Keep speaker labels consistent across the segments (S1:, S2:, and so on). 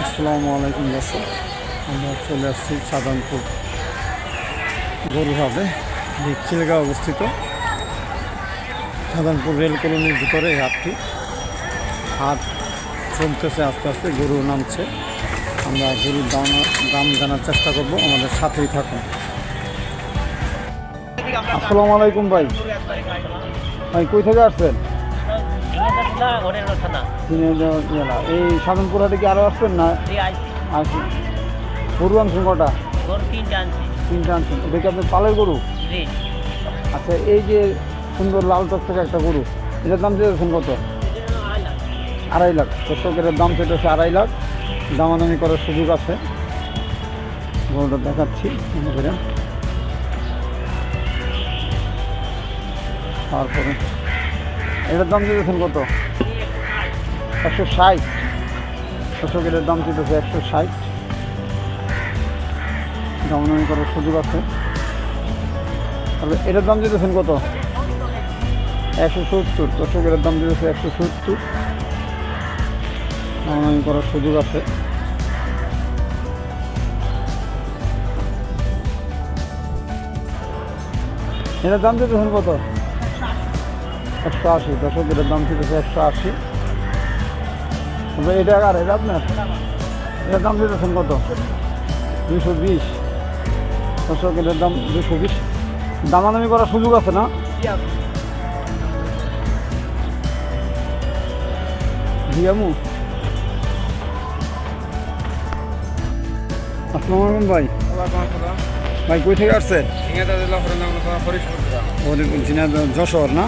S1: আসসালামু আলাইকুম দর্শক, আমরা চলে আসছি সাধারণপুর গরুর হাটে। চিলগাঁও অবস্থিত সাধারণপুর রেল কলোনির ভিতরে এই হাটটি। হাট চলতেছে, আস্তে আস্তে গরু নামছে। আমরা গরুর দাম জানার চেষ্টা করব, আমাদের সাথেই থাকুন। আসসালামু আলাইকুম ভাই। ভাই কই থেকে আসছেন? এই সাধনপুর হাটে কি আরো আসছেন না? আসি। গরু আনছেন কটা? তিনটা আনছেন। এটা কি আপনার পালের গরু? আচ্ছা, এই যে সুন্দর লাল টকটকে একটা গরু, এটার দাম চেয়েছেন কত? 2.5 লাখ। দর্শকের দাম চেয়েছে 2.5 লাখ। দামাদামি করার সুযোগ আছে। গরুটা দেখাচ্ছি। তারপরে এটার দাম চেয়েছেন কত? 160। দর্শকের দাম চেয়েছে 160। দামাদামি করার সুযোগ আছে। তাহলে এটার দাম চেয়েছেন কত? 170। দর্শকের দাম চেয়েছে 170। দামাদামি করার সুযোগ আছে। এটার দাম চেয়েছেন কত? 180। দর্শকের দাম চেয়েছে 180। এটা আর এটা আপনার, এটার দাম চেয়েছেন কত? 220। দর্শকের দাম 220। দামাদামি করার সুযোগ আছে না? জিয়ামু। আসসালামু আলাইকুম ভাই। ভাই কই থেকে আসছেন? যশোর না?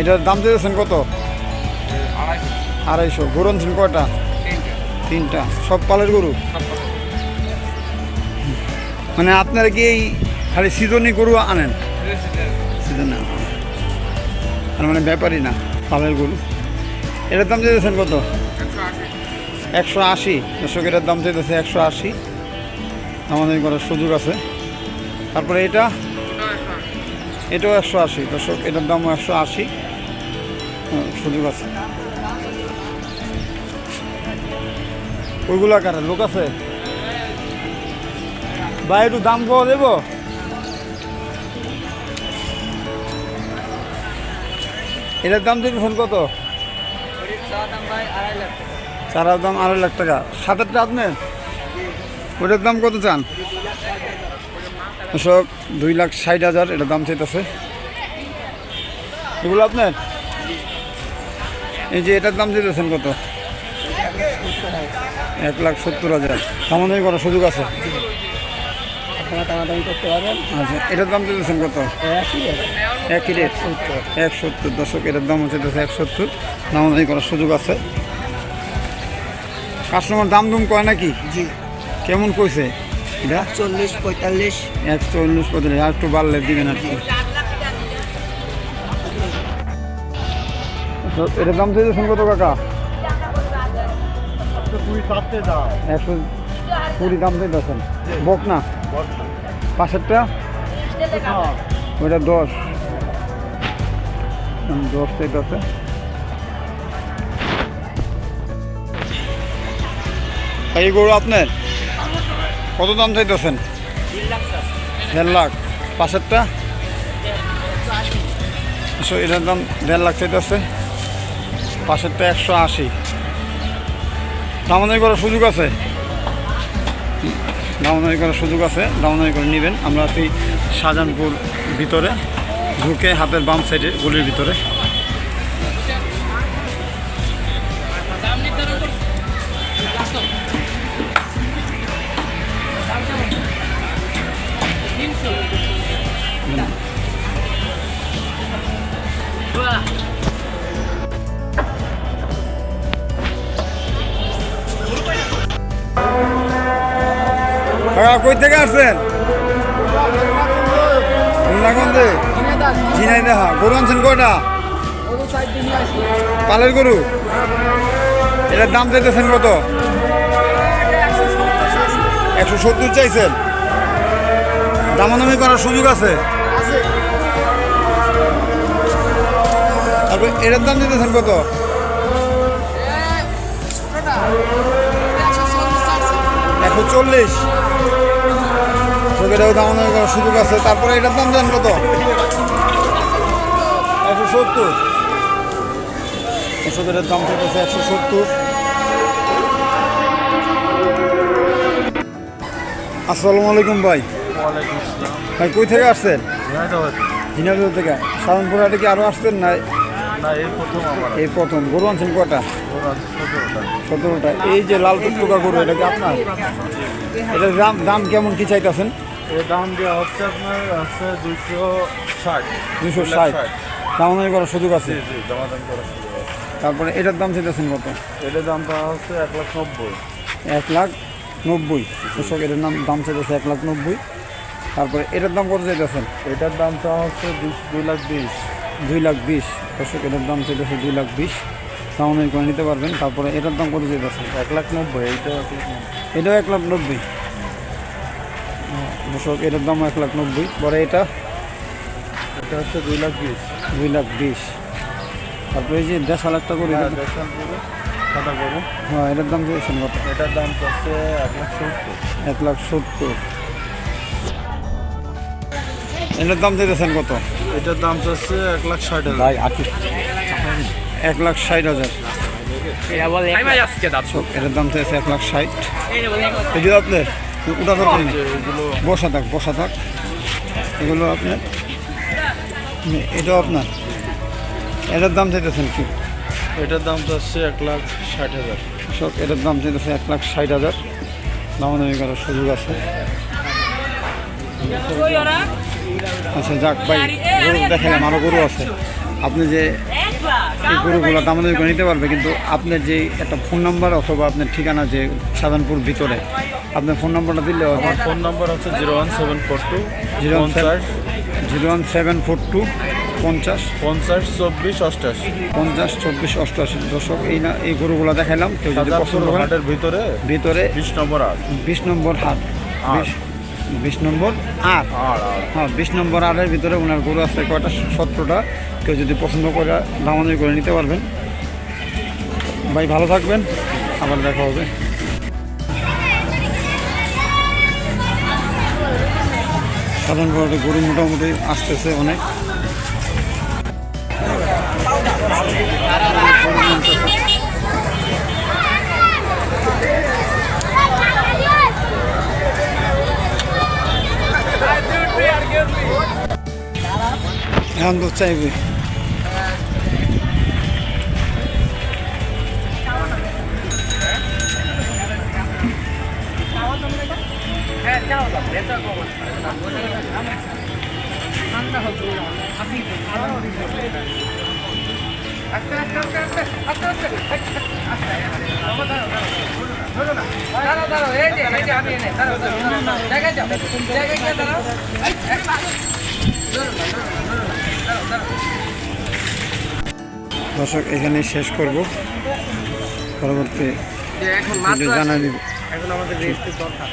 S1: এটার দাম দিয়েছেন কত? 250। গরু আনছেন কয়টা? তিনটা। সব পালের গরু? মানে আপনারা কি এই খালি সিজনই গরু আনেন? সিজনে আর মানে ব্যাপারই না, পালের গরু। এটার দাম দিয়েছেন কত? 180। দর্শক এটার দাম দিতেছে 180। আমাদের করার সুযোগ আছে। তারপরে এটাও 180। দর্শক এটার দামও 180। সুযোগ আছে। ওইগুলা কারা লোক আছে ভাই? একটু দাম কম দেবো? এটার দাম দিয়েছেন কত? চারার দাম 2.5 লাখ টাকা। সাতেরটা আপনার? ওটার দাম কত চান? সব 2,60,000 এটার দাম চাইতেছে। এগুলো আপনার? এই যে এটার দাম দিতেছেন কত? 1,70,000। দামাদামি করার সুযোগ আছে। আচ্ছা, এটার দাম দিতেছেন কত? একই রেট, 170। দর্শক এটার দাম হচ্ছে 170। দামাদামি করার সুযোগ আছে। কাস্টমার দাম দুম কয় নাকি? জি। কেমন কইছে এটা? 40-45। 140-45। আর একটু বাড়লে দিবেন আর কি। এটার দাম দিয়েছেন কত কাকা? 120 দাম দিয়েছেন। বক না? পাশেরটা ওইটা 10 চাইতেছে। এই গরু আপনার কত দাম চাইতেছেন? 1.5 লাখ। পাশেরটা এটার দাম 1.5 লাখ চাইতেছে। পাশেরটা 180। দামাদামি করার সুযোগ আছে। দামাদামি করার সুযোগ আছে। দামাদামি করে নেবেন। আমরা আছি শাহজাহানপুর ভিতরে ঢুকে হাতের বাম সাইডে গলির ভিতরে। কই থেকে আসছেন? ঝিনাইদহ। গরু আনছেন কয়টা? পালের গরু। এটার দাম চাইতেছেন কত? 170 চাইছেন। দামাদামি করার সুযোগ আছে। তারপর এটার দাম দিতেছেন কত? 140। এটাও দাম করার সুযোগ আছে। তারপরে এটার দাম দেন কত? 170। এটার দাম থেকে 170। আসসালামু আলাইকুম ভাই।
S2: ওয়ালাইকুম আসসালাম।
S1: ভাই কই থেকে আসছেন?
S2: ঝিনাইদহ
S1: থেকে। সাধনপুর হাটে কি আরও আসছেন না?
S2: না, এই প্রথম আমার।
S1: এই প্রথম। গরু আনছেন কটা?
S2: গরু আছে 17টা।
S1: 17টা। এই যে লাল টুকটুকা গরু, এটা কি আপনার? এটার দাম কেমন কি চাইতেছেন?
S2: এর দাম দেওয়া হচ্ছে আপনার হচ্ছে 260।
S1: 260। দামাদামি করার সুযোগ আছে?
S2: জি জি, দামাদাম করার সুযোগ আছে।
S1: তারপরে এটার দাম চাইতেছেন কত?
S2: এটার দাম দেওয়া হচ্ছে 1,90,000।
S1: 1,90,000। কৃষক এটার দাম চাইতেছে 1,90,000। তারপরে এটার দাম কত চাইতেছেন?
S2: এটার দাম চাওয়া হচ্ছে 2,20,000।
S1: 2,20,000। কৃষক এটার দাম চাইতেছে 2,20,000। দামাদামি করে নিতে পারবেন। তারপরে এটার দাম কত চাইতেছেন?
S2: 1,90,000। এইটাও 1,90,000।
S1: এটাও 1,90,000। কৃষক এটার দাম 1,90,000। পরে এটা
S2: হচ্ছে 2,20,000।
S1: 2,20,000। তারপরে এই যে দেশাল একটা করে
S2: দেখান পুরো সাদা গরু।
S1: হ্যাঁ, এটার দাম চাইছেন কত?
S2: এটার দাম হচ্ছে 1,70,000।
S1: 1,70,000। এটার দাম চাইতেছেন কত?
S2: এটার দাম হচ্ছে 1,60,000।
S1: 1,60,000। এটার দাম চাইছে 1,60,000। এগুলো আপনার ওটা দরকার নেই,
S2: এগুলো
S1: বসা থাক। এগুলো আপনার, এটাও আপনার। এটার দাম চাইতেছেন কি?
S2: এটার দাম হচ্ছে 1,60,000।
S1: সব এটার দাম চাইতেছে 1,60,000। দামাদামি করার সুযোগ আছে। আচ্ছা যাক ভাই, গরু দেখালাম, আরও গরু আছে। আপনি যে এই গরুগুলো দামাদামি করে নিতে পারবে, কিন্তু আপনার যে একটা ফোন নাম্বার অথবা আপনার ঠিকানা যে সাধারণপুর ভিতরে, আপনার ফোন নাম্বারটা দিলে
S2: আমার ফোন নাম্বার হচ্ছে 01742
S1: 01742 50
S2: 50
S1: 50 24 88। দর্শক এই গরুগুলো দেখাইলাম। কেউ যদি পছন্দ হয়
S2: হাটের ভিতরে 20 নম্বর হাট।
S1: 20 নম্বর হাট, 20 নম্বর আট। হ্যাঁ, 20 নম্বর আটের ভিতরে ওনার গরু আছে কয়টা? 17টা। কেউ যদি পছন্দ করে দামাদামি করে নিতে পারবেন। ভাই ভালো থাকবেন, আবার দেখা হবে। সাধারণভাবে গরু মোটামুটি আসতেছে অনেক। এখন তো চাইবে দর্শক, এখানেই শেষ করব। পরবর্তী জানাই দিব।
S2: এখন আমাদের রেস্টের দরকার।